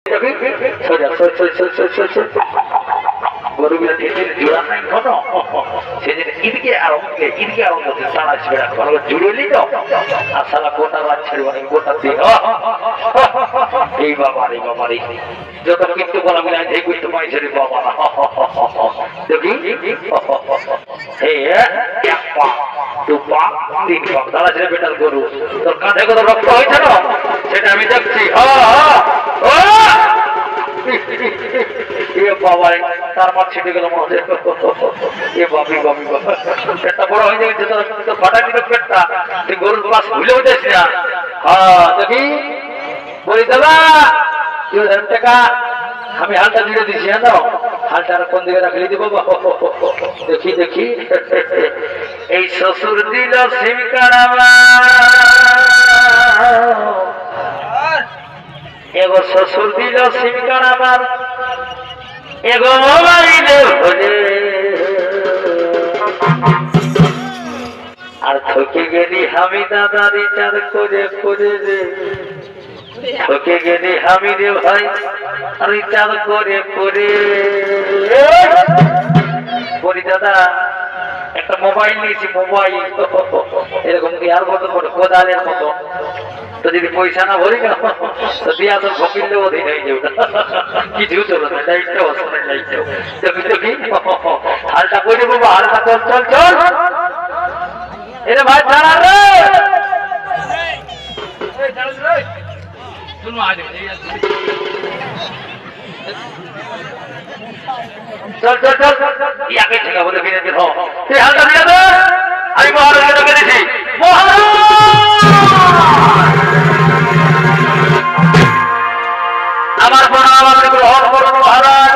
সোজা গরুগুলো জোড়া নাই ঘন সেদিন ঈদকে আরম্ভ তারা ছেড়া করো জুড়েলি তো আর সালা গোটা রাত ছেড়ে মানে গোটা দিন এই বাবারে যত কিন্তু বলা বলে এই করতে পাইছে রে বাবা দেখি এক পা দু পা তিন পা তারা ছেড়ে বেটার গরু তোর কাঁধে কত রক্ত হয়েছে না সেটা আমি দেখছি তার মা ছেটে গেল মনে পেটটা বড় হয়ে যাবে ফাটা দিল পেটটা তুই গরুর পাশ ভুলেও যাস না দেখি বলি দাদা 2000 টাকা আমি হালটা জুড়ে দিচ্ছি হ্যাঁ হালটা কোন দিকে রাখলে দিব দেখি এই শ্বশুর দিল এগো শ্বশুর দিল সিমকার আমার এগো মোবাইলে ভরে আর থকে গেলি আমি দাদা রিচার্জ করে রে থকে গেলি আমি রে ভাই রিচার্জ করে বলি দাদা একটা মোবাইল নিয়েছি মোবাইল এরকম কি আর মতো কোদালের মতো তো যদি পয়সা না ভরি না তো দিয়া তো ফকিরলে অধীন হয়ে যাবে কিছু চলো না লাইটটাও শোনে লাইটটাও দেখি হালটা করে বাবা হালটা চল এরে ভাই ছাড়া রে চল ইয়াকে ঠিক আছে দেখি তুই হালটা দিয়ে দে আমি মহারাজকে ডেকে দিছি আমার প্রণাম আপনি গ্রহণ করুন মহারাজ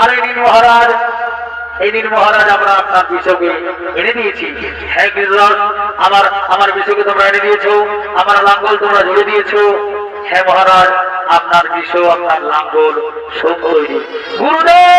আর এই নিন মহারাজ আমরা আপনার বিষয়কে এনে দিয়েছি হ্যাঁ গিরিরাজ আমার বিষয়কে তোমরা এনে দিয়েছো আমার লাঙ্গল তোমরা জুড়ে দিয়েছো হ্যাঁ মহারাজ আপনার বিষয় আপনার লাঙ্গল সব তৈরি গুরুদেব